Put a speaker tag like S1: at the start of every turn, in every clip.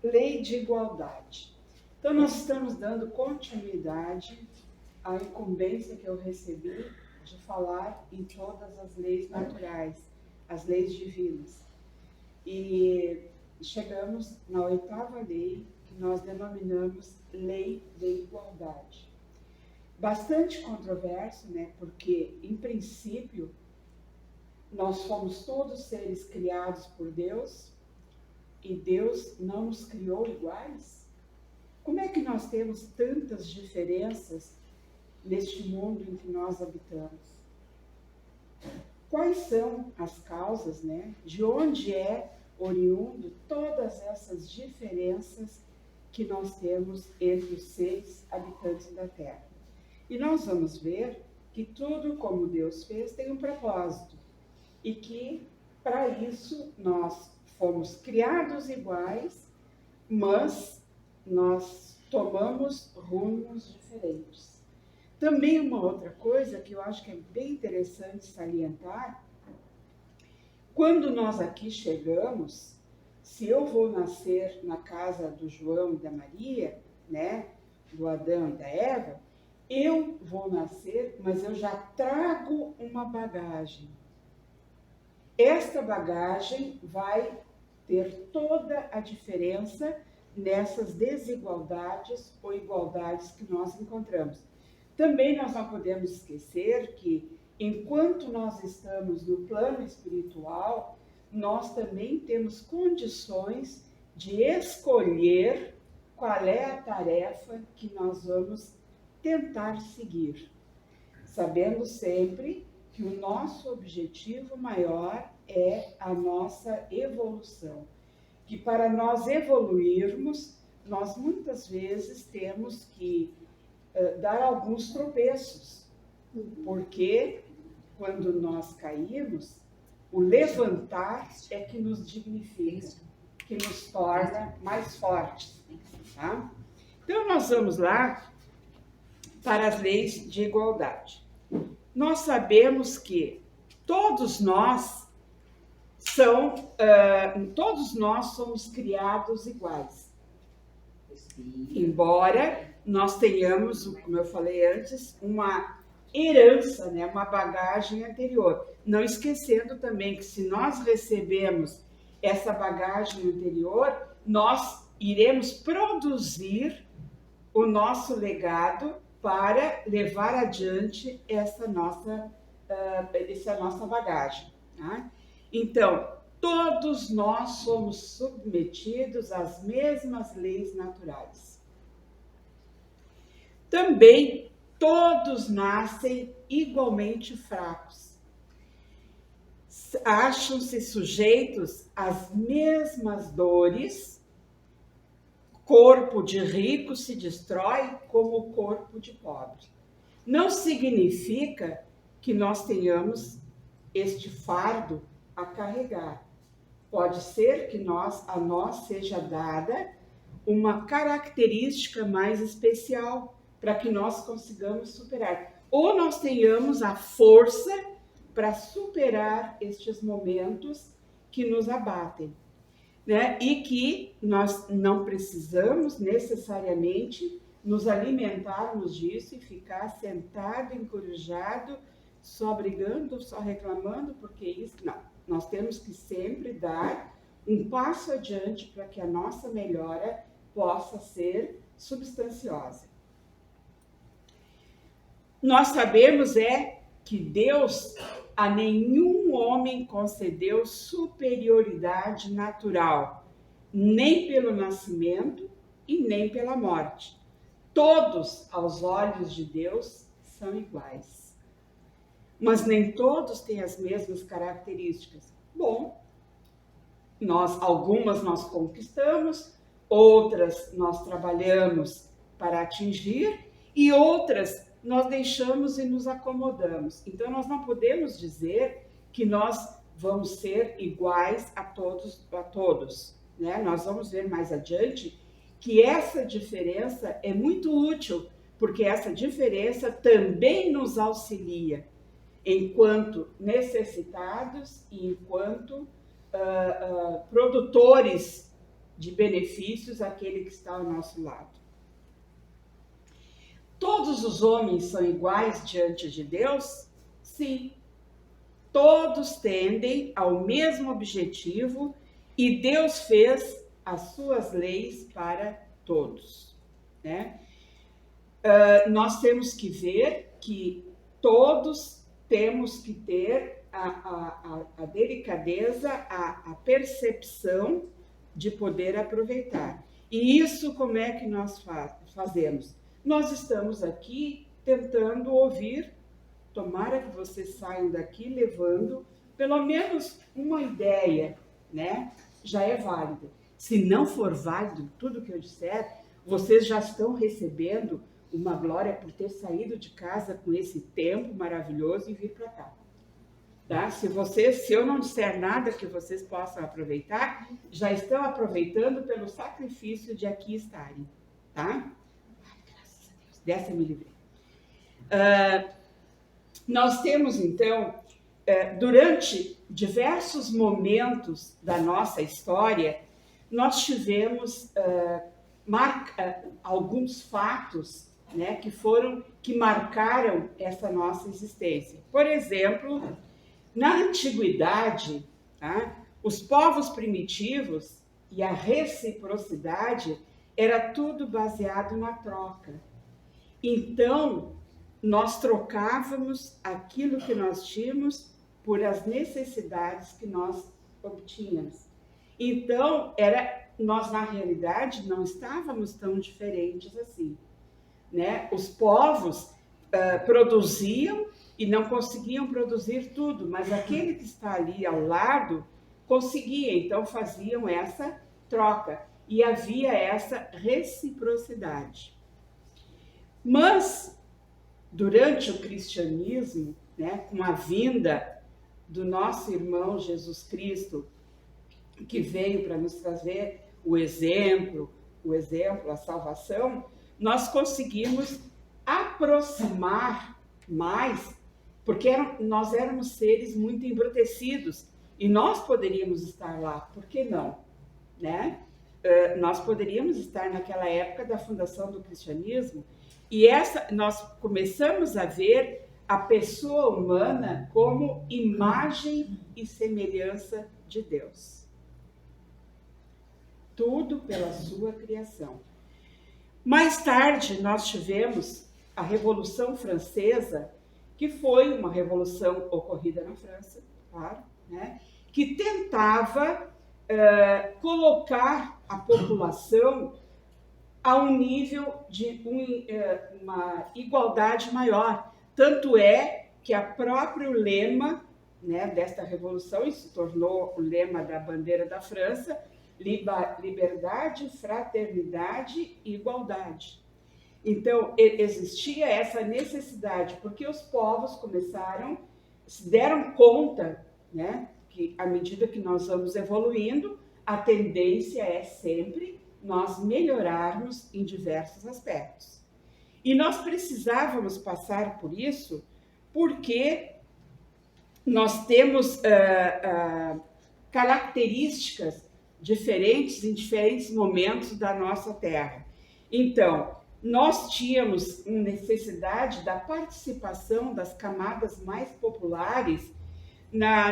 S1: Lei de igualdade. Então, nós estamos dando continuidade à incumbência que eu recebi de falar em todas as leis naturais, as leis divinas. E chegamos na 8ª lei, que nós denominamos Lei de Igualdade. Bastante controverso, né? Porque, em princípio, nós fomos todos seres criados por Deus, e Deus não nos criou iguais? Como é que nós temos tantas diferenças neste mundo em que nós habitamos? Quais são as causas, né? De onde é oriundo todas essas diferenças que nós temos entre os seres habitantes da Terra? E nós vamos ver que tudo como Deus fez tem um propósito e que, para isso, nós fomos criados iguais, mas nós tomamos rumos diferentes. Também uma outra coisa que eu acho que é bem interessante salientar, quando nós aqui chegamos, se eu vou nascer na casa do João e da Maria, né, do Adão e da Eva, eu vou nascer, mas eu já trago uma bagagem. Esta bagagem vai ter toda a diferença nessas desigualdades ou igualdades que nós encontramos. Também nós não podemos esquecer que, enquanto nós estamos no plano espiritual, nós também temos condições de escolher qual é a tarefa que nós vamos tentar seguir, sabendo sempre que o nosso objetivo maior é a nossa evolução. Que para nós evoluirmos, nós muitas vezes temos que dar alguns tropeços, porque quando nós caímos, o levantar é que nos dignifica, que nos torna mais fortes. Tá? Então, nós vamos lá para as leis de igualdade. Nós sabemos que todos nós somos criados iguais. Embora nós tenhamos, como eu falei antes, uma herança, né, uma bagagem anterior. Não esquecendo também que se nós recebemos essa bagagem anterior, nós iremos produzir o nosso legado para levar adiante essa nossa bagagem. Tá? Então, todos nós somos submetidos às mesmas leis naturais. Também, todos nascem igualmente fracos. Acham-se sujeitos às mesmas dores. Corpo de rico se destrói como o corpo de pobre. Não significa que nós tenhamos este fardo a carregar. Pode ser que a nós seja dada uma característica mais especial para que nós consigamos superar. Ou nós tenhamos a força para superar estes momentos que nos abatem. Né? E que nós não precisamos necessariamente nos alimentarmos disso e ficar sentado, encorujado, só brigando, só reclamando, porque isso não. Nós temos que sempre dar um passo adiante para que a nossa melhora possa ser substanciosa. Nós sabemos que Deus a nenhum homem concedeu superioridade natural, nem pelo nascimento e nem pela morte. Todos, aos olhos de Deus, são iguais. Mas nem todos têm as mesmas características. Bom, algumas nós conquistamos, outras nós trabalhamos para atingir e outras nós deixamos e nos acomodamos. Então, nós não podemos dizer que nós vamos ser iguais a todos, né? Nós vamos ver mais adiante que essa diferença é muito útil, porque essa diferença também nos auxilia enquanto necessitados e enquanto produtores de benefícios àquele que está ao nosso lado. Todos os homens são iguais diante de Deus? Sim. Todos tendem ao mesmo objetivo e Deus fez as suas leis para todos, né? Nós temos que ver que todos temos que ter a delicadeza, a percepção de poder aproveitar. E isso como é que nós fazemos? Nós estamos aqui tentando ouvir, tomara que vocês saiam daqui levando pelo menos uma ideia, né? Já é válido. Se não for válido tudo que eu disser, vocês já estão recebendo uma glória por ter saído de casa com esse tempo maravilhoso e vir para cá. Tá? Se eu não disser nada que vocês possam aproveitar, já estão aproveitando pelo sacrifício de aqui estarem. Tá? Ai, graças a Deus, dessa me livrei. Nós temos, então, durante diversos momentos da nossa história, nós tivemos alguns fatos, né, que marcaram essa nossa existência. Por exemplo, na antiguidade, tá, os povos primitivos e a reciprocidade era tudo baseado na troca. Então, nós trocávamos aquilo que nós tínhamos por as necessidades que nós obtínhamos. Então, nós na realidade não estávamos tão diferentes assim, né? Os povos produziam e não conseguiam produzir tudo, mas aquele que está ali ao lado conseguia, então faziam essa troca e havia essa reciprocidade. Mas durante o cristianismo, né, com a vinda do nosso irmão Jesus Cristo, que veio para nos trazer o exemplo, a salvação, nós conseguimos aproximar mais, porque nós éramos seres muito embrutecidos e nós poderíamos estar lá, por que não? Né? Nós poderíamos estar naquela época da fundação do cristianismo e nós começamos a ver a pessoa humana como imagem e semelhança de Deus. Tudo pela sua criação. Mais tarde, nós tivemos a Revolução Francesa, que foi uma revolução ocorrida na França, claro, né? Que tentava colocar a população a um nível de uma igualdade maior. Tanto é que o próprio lema, né, desta revolução, e se tornou o lema da bandeira da França, liberdade, fraternidade e igualdade. Então, existia essa necessidade, porque os povos se deram conta, né, que à medida que nós vamos evoluindo, a tendência é sempre nós melhorarmos em diversos aspectos. E nós precisávamos passar por isso, porque nós temos características diferentes em diferentes momentos da nossa Terra. Então, nós tínhamos necessidade da participação das camadas mais populares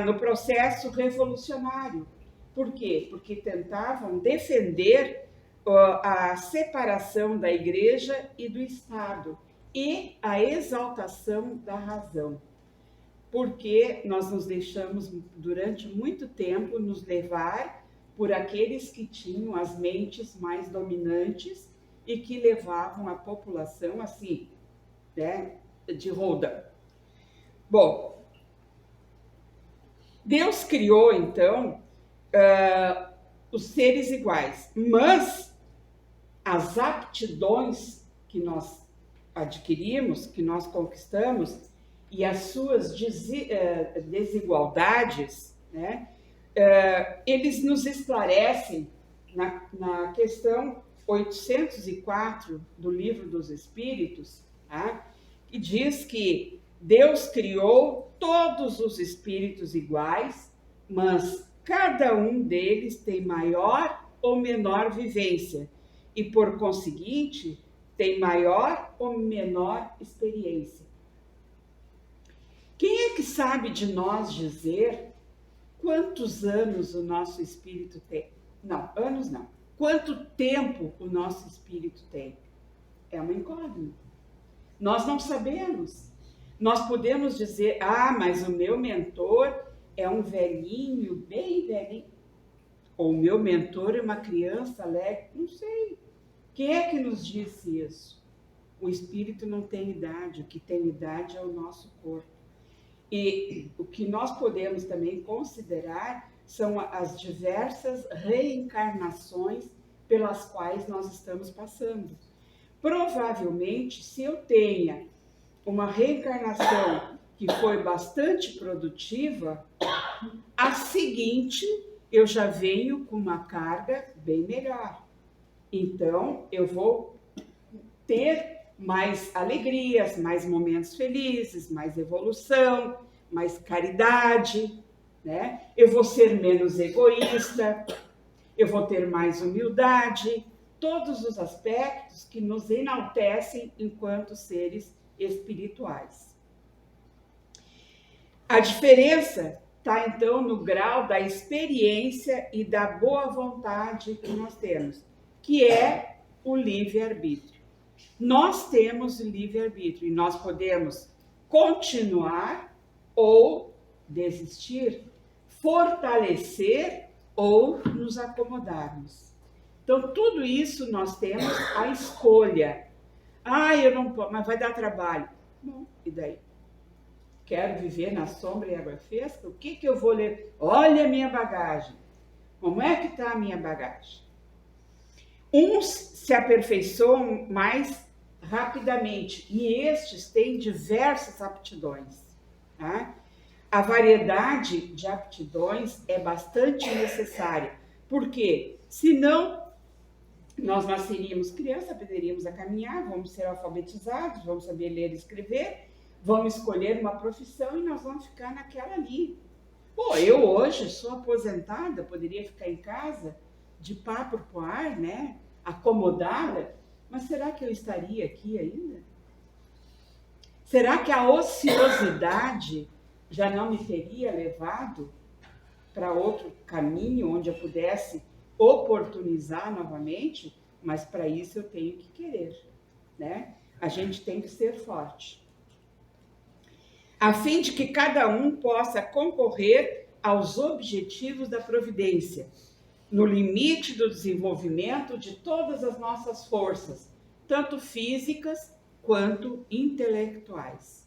S1: no processo revolucionário. Por quê? Porque tentavam defender a separação da Igreja e do Estado e a exaltação da razão. Porque nós nos deixamos, durante muito tempo, nos levar por aqueles que tinham as mentes mais dominantes e que levavam a população assim, né, de roda. Bom, Deus criou, então, os seres iguais, mas as aptidões que nós adquirimos, que nós conquistamos, e as suas desigualdades, né, eles nos esclarecem na questão 804 do Livro dos Espíritos, tá? Que diz que Deus criou todos os espíritos iguais, mas cada um deles tem maior ou menor vivência e, por conseguinte, tem maior ou menor experiência. Quem é que sabe de nós dizer quantos anos o nosso espírito tem? Não, anos não. Quanto tempo o nosso espírito tem? É uma incógnita. Nós não sabemos. Nós podemos dizer, mas o meu mentor é um velhinho, bem velhinho. Ou o meu mentor é uma criança alegre. Não sei. Quem é que nos disse isso? O espírito não tem idade. O que tem idade é o nosso corpo. E o que nós podemos também considerar são as diversas reencarnações pelas quais nós estamos passando. Provavelmente, se eu tenha uma reencarnação que foi bastante produtiva, a seguinte eu já venho com uma carga bem melhor. Então, eu vou ter mais alegrias, mais momentos felizes, mais evolução, mais caridade, né? Eu vou ser menos egoísta, eu vou ter mais humildade, todos os aspectos que nos enaltecem enquanto seres espirituais. A diferença está, então, no grau da experiência e da boa vontade que nós temos, que é o livre-arbítrio. Nós temos o livre-arbítrio e nós podemos continuar ou desistir, fortalecer ou nos acomodarmos. Então, tudo isso nós temos a escolha. Eu não posso, mas vai dar trabalho. Bom, e daí? Quero viver na sombra e água fresca? O que eu vou ler? Olha a minha bagagem. Como é que está a minha bagagem? Uns se aperfeiçoam mais rapidamente e estes têm diversas aptidões. Tá? A variedade de aptidões é bastante necessária, porque senão nós nasceríamos criança, aprenderíamos a caminhar, vamos ser alfabetizados, vamos saber ler e escrever, vamos escolher uma profissão e nós vamos ficar naquela ali. Pô, eu hoje sou aposentada, poderia ficar em casa de papo pro ar, né? Acomodada, mas será que eu estaria aqui ainda? Será que a ociosidade já não me teria levado para outro caminho onde eu pudesse oportunizar novamente? Mas para isso eu tenho que querer, né? A gente tem que ser forte, a fim de que cada um possa concorrer aos objetivos da providência, no limite do desenvolvimento de todas as nossas forças, tanto físicas quanto intelectuais.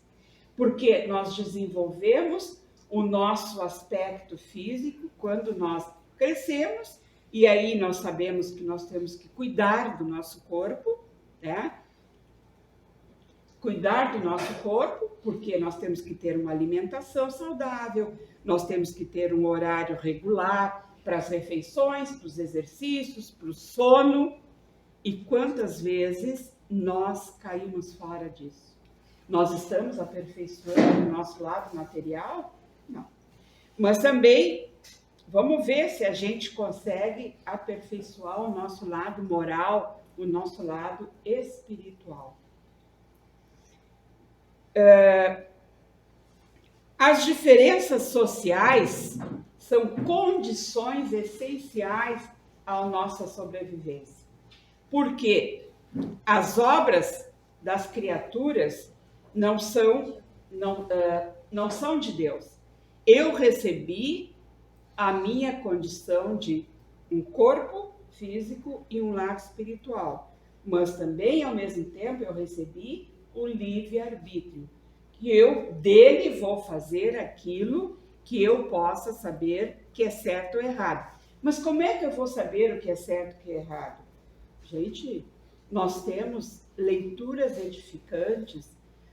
S1: Porque nós desenvolvemos o nosso aspecto físico quando nós crescemos, e aí nós sabemos que nós temos que cuidar do nosso corpo, né? Cuidar do nosso corpo, porque nós temos que ter uma alimentação saudável, nós temos que ter um horário regular para as refeições, para os exercícios, para o sono. E quantas vezes nós caímos fora disso? Nós estamos aperfeiçoando o nosso lado material? Não. Mas também vamos ver se a gente consegue aperfeiçoar o nosso lado moral, o nosso lado espiritual. As diferenças sociais são condições essenciais à nossa sobrevivência, porque as obras das criaturas não são de Deus. Eu recebi a minha condição de um corpo físico e um lado espiritual, mas também, ao mesmo tempo, eu recebi o livre-arbítrio, que eu dele vou fazer aquilo que eu possa saber que é certo ou errado. Mas como é que eu vou saber o que é certo e o que é errado? Gente, nós temos leituras edificantes,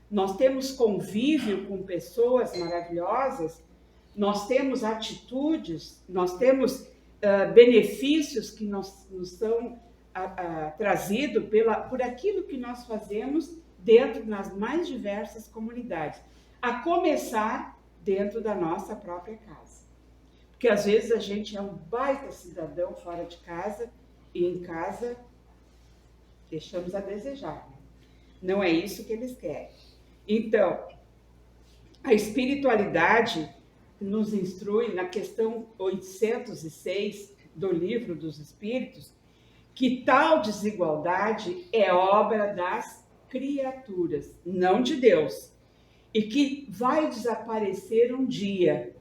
S1: nós temos convívio com pessoas maravilhosas, nós temos atitudes, nós temos benefícios que nos são trazidos por aquilo que nós fazemos dentro das mais diversas comunidades, a começar dentro da nossa própria casa. Porque às vezes a gente é um baita cidadão fora de casa e em casa deixamos a desejar. Não é isso que eles querem. Então, a espiritualidade nos instrui na questão 806 do Livro dos Espíritos que tal desigualdade é obra das criaturas, não de Deus, e que vai desaparecer um dia.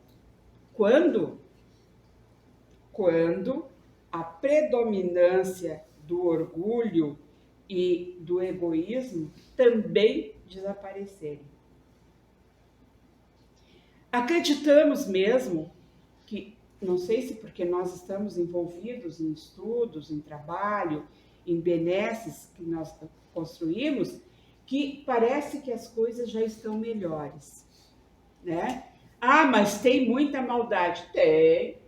S1: Quando? Quando a predominância do orgulho e do egoísmo também desaparecerem. Acreditamos mesmo que, não sei se porque nós estamos envolvidos em estudos, em trabalho, em benesses que nós construímos, que parece que as coisas já estão melhores, né? Ah, mas tem muita maldade. Tem.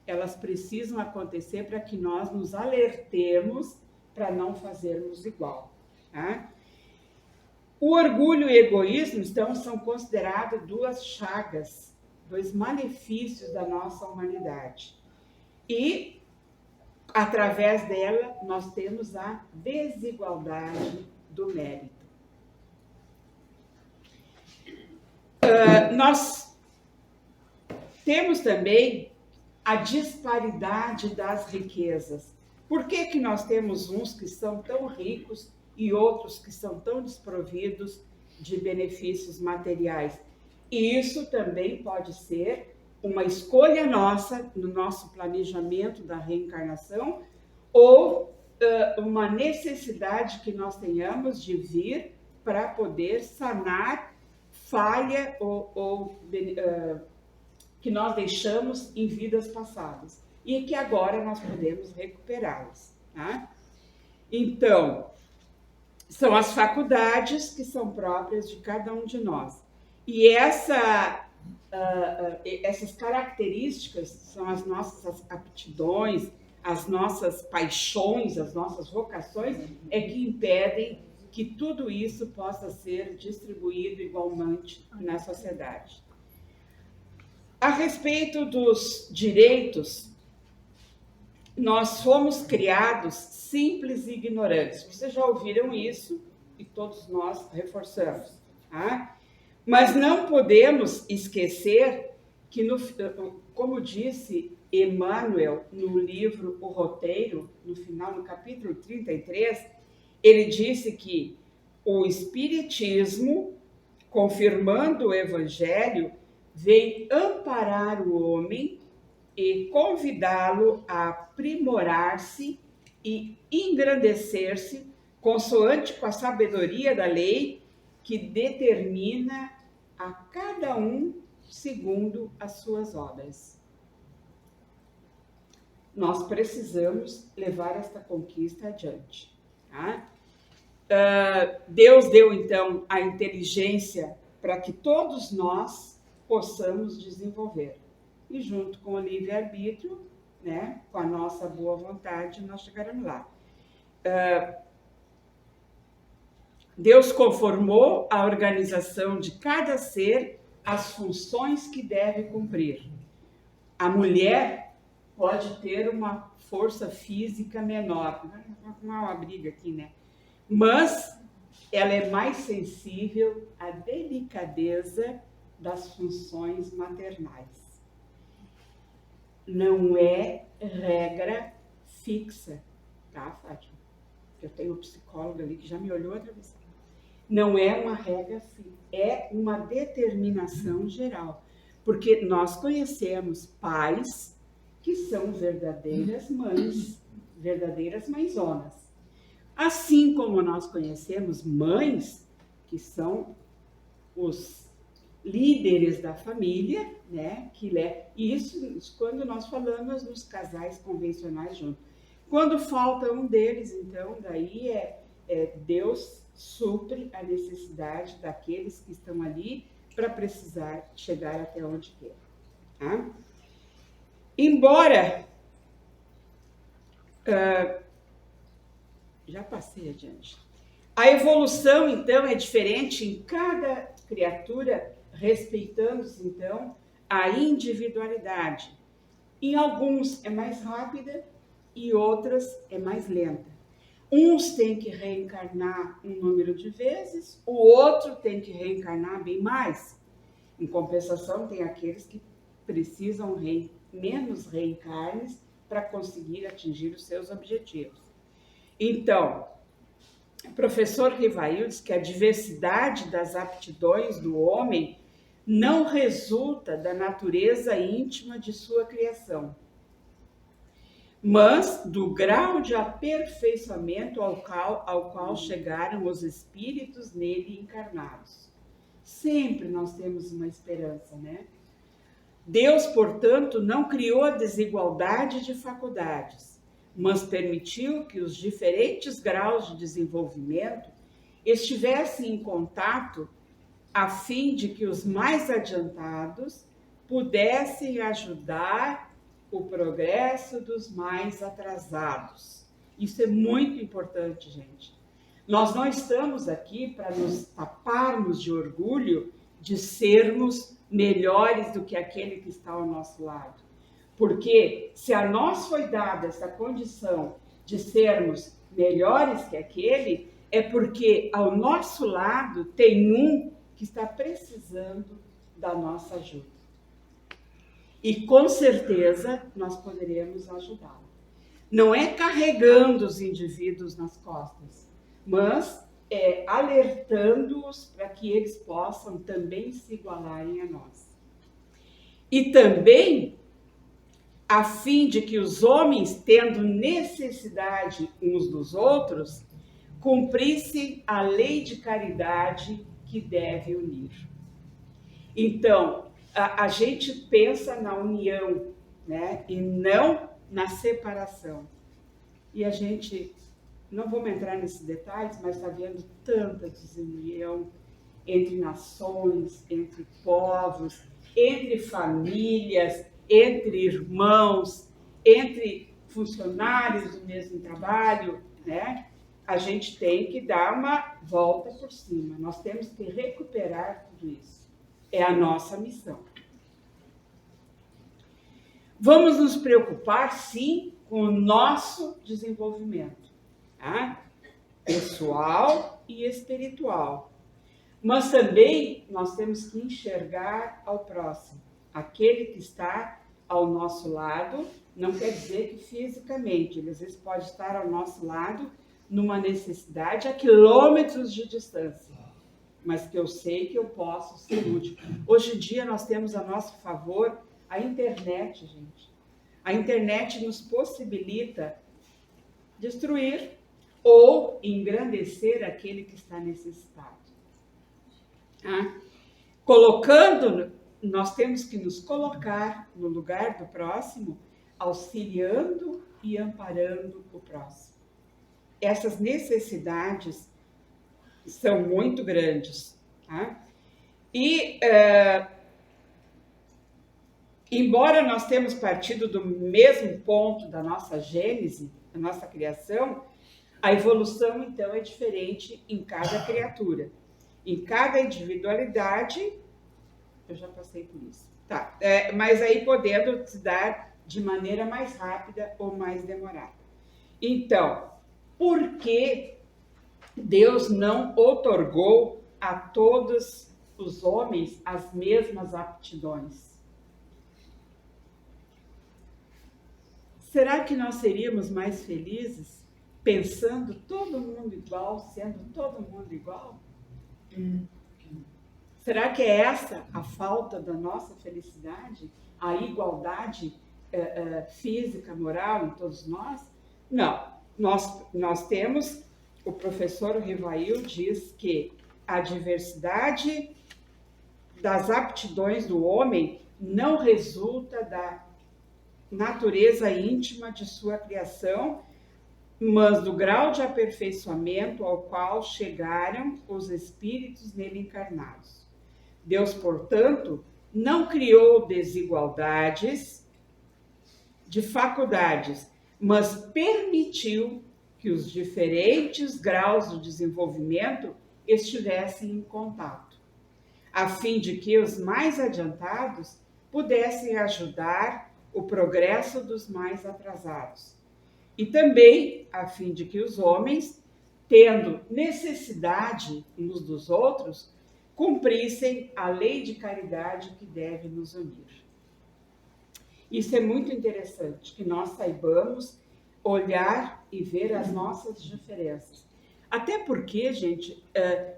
S1: Elas precisam acontecer para que nós nos alertemos para não fazermos igual, tá? O orgulho e o egoísmo, então, são considerados duas chagas, dois malefícios da nossa humanidade. E, através dela, nós temos a desigualdade do mérito. Nós temos também a disparidade das riquezas. Por que nós temos uns que são tão ricos e outros que são tão desprovidos de benefícios materiais? E isso também pode ser uma escolha nossa, no nosso planejamento da reencarnação, ou uma necessidade que nós tenhamos de vir para poder sanar falha ou que nós deixamos em vidas passadas e que agora nós podemos recuperá-las, tá? Então, são as faculdades que são próprias de cada um de nós. E essas características são as nossas aptidões, as nossas paixões, as nossas vocações, é que impedem que tudo isso possa ser distribuído igualmente na sociedade. A respeito dos direitos, nós fomos criados simples e ignorantes. Vocês já ouviram isso e todos nós reforçamos, tá? Mas não podemos esquecer que, como disse Emmanuel no livro O Roteiro, no final, no capítulo 33, ele disse que o Espiritismo, confirmando o Evangelho, vem amparar o homem e convidá-lo a aprimorar-se e engrandecer-se consoante com a sabedoria da lei que determina a cada um segundo as suas obras. Nós precisamos levar esta conquista adiante, tá? Deus deu, então, a inteligência para que todos nós possamos desenvolver. E junto com o livre-arbítrio, né, com a nossa boa vontade, nós chegaremos lá. Deus conformou a organização de cada ser às funções que deve cumprir. A mulher pode ter uma força física menor. Não há uma briga aqui, né? Mas ela é mais sensível à delicadeza das funções maternais. Não é regra fixa, tá, Fátima? Eu tenho um psicólogo ali que já me olhou outra vez. Não é uma regra fixa, é uma determinação geral. Porque nós conhecemos pais que são verdadeiras mãezonas. Assim como nós conhecemos mães que são os líderes da família, né? Isso quando nós falamos nos casais convencionais juntos. Quando falta um deles, então, daí Deus supre a necessidade daqueles que estão ali para precisar chegar até onde quer. Tá? Embora... já passei adiante. A evolução, então, é diferente em cada criatura, respeitando-se, então, a individualidade. Em alguns é mais rápida e outras é mais lenta. Uns têm que reencarnar um número de vezes, o outro tem que reencarnar bem mais. Em compensação, tem aqueles que precisam menos reencarnes para conseguir atingir os seus objetivos. Então, o professor Rivail diz que a diversidade das aptidões do homem não resulta da natureza íntima de sua criação, mas do grau de aperfeiçoamento ao qual chegaram os espíritos nele encarnados. Sempre nós temos uma esperança, né? Deus, portanto, não criou a desigualdade de faculdades, mas permitiu que os diferentes graus de desenvolvimento estivessem em contato a fim de que os mais adiantados pudessem ajudar o progresso dos mais atrasados. Isso é muito importante, gente. Nós não estamos aqui para nos taparmos de orgulho de sermos melhores do que aquele que está ao nosso lado. Porque se a nós foi dada essa condição de sermos melhores que aquele, é porque ao nosso lado tem um que está precisando da nossa ajuda. E com certeza nós poderemos ajudá-lo. Não é carregando os indivíduos nas costas, mas é alertando-os para que eles possam também se igualarem a nós. E também a fim de que os homens, tendo necessidade uns dos outros, cumprissem a lei de caridade que deve unir. Então, a gente pensa na união, né? E não na separação. E a gente, não vamos entrar nesses detalhes, mas está havendo tanta desunião entre nações, entre povos, entre famílias, entre irmãos, entre funcionários do mesmo trabalho, né? A gente tem que dar uma volta por cima. Nós temos que recuperar tudo isso. É a nossa missão. Vamos nos preocupar, sim, com o nosso desenvolvimento, tá? Pessoal e espiritual. Mas também nós temos que enxergar ao próximo. Aquele que está ao nosso lado, não quer dizer que fisicamente, ele às vezes pode estar ao nosso lado numa necessidade a quilômetros de distância, mas que eu sei que eu posso ser útil. Hoje em dia nós temos a nosso favor a internet, gente. A internet nos possibilita destruir ou engrandecer aquele que está necessitado. Nós temos que nos colocar no lugar do próximo, auxiliando e amparando o próximo. Essas necessidades são muito grandes. Tá? E, embora nós tenhamos partido do mesmo ponto da nossa gênese, da nossa criação, a evolução, então, é diferente em cada criatura. Em cada individualidade, eu já passei por isso. Tá, mas aí podendo se dar de maneira mais rápida ou mais demorada. Então, por que Deus não outorgou a todos os homens as mesmas aptidões? Será que nós seríamos mais felizes pensando todo mundo igual, sendo todo mundo igual? Será que é essa a falta da nossa felicidade? A igualdade física, moral em todos nós? Não. Nós temos, o professor Rivail diz que a diversidade das aptidões do homem não resulta da natureza íntima de sua criação, mas do grau de aperfeiçoamento ao qual chegaram os espíritos nele encarnados. Deus, portanto, não criou desigualdades de faculdades, mas permitiu que os diferentes graus de desenvolvimento estivessem em contato, a fim de que os mais adiantados pudessem ajudar o progresso dos mais atrasados. E também a fim de que os homens, tendo necessidade uns dos outros, cumprissem a lei de caridade que deve nos unir. Isso é muito interessante, que nós saibamos olhar e ver as nossas diferenças. Até porque, gente,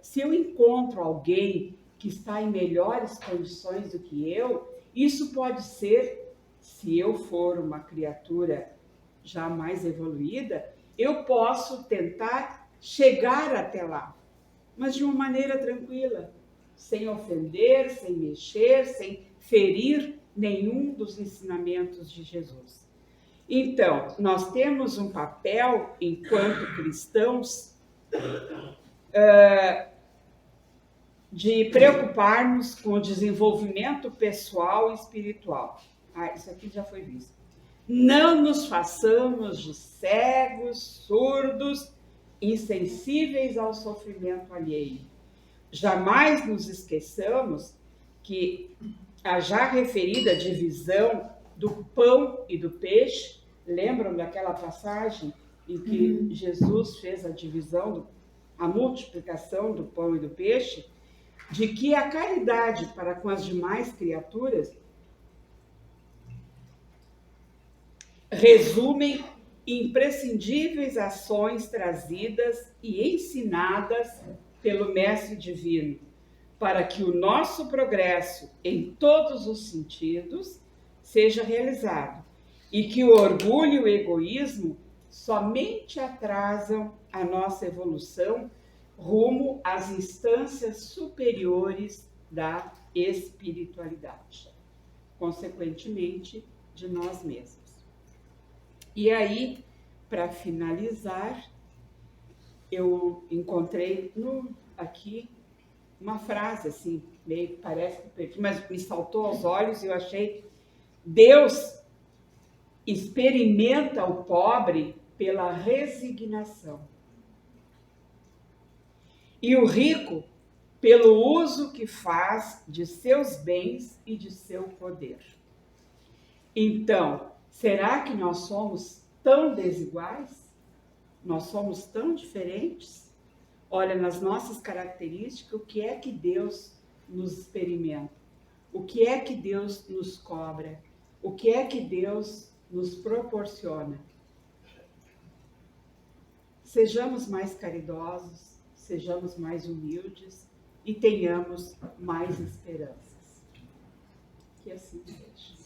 S1: se eu encontro alguém que está em melhores condições do que eu, isso pode ser, se eu for uma criatura já mais evoluída, eu posso tentar chegar até lá, mas de uma maneira tranquila, sem ofender, sem mexer, sem ferir nenhum dos ensinamentos de Jesus. Então, nós temos um papel, enquanto cristãos, de preocupar-nos com o desenvolvimento pessoal e espiritual. Isso aqui já foi visto. Não nos façamos de cegos, surdos, insensíveis ao sofrimento alheio. Jamais nos esqueçamos que a já referida divisão do pão e do peixe, lembram daquela passagem em que Jesus fez a divisão, a multiplicação do pão e do peixe, de que a caridade para com as demais criaturas resumem imprescindíveis ações trazidas e ensinadas pelo Mestre Divino, para que o nosso progresso em todos os sentidos seja realizado e que o orgulho e o egoísmo somente atrasam a nossa evolução rumo às instâncias superiores da espiritualidade, consequentemente, de nós mesmos. E aí, para finalizar, eu encontrei aqui uma frase assim, meio que parece que perdi, mas me saltou aos olhos e eu achei: Deus experimenta o pobre pela resignação e o rico pelo uso que faz de seus bens e de seu poder. Então, será que nós somos tão desiguais? Nós somos tão diferentes? Olha, nas nossas características, o que é que Deus nos experimenta? O que é que Deus nos cobra? O que é que Deus nos proporciona? Sejamos mais caridosos, sejamos mais humildes e tenhamos mais esperanças. Que assim seja.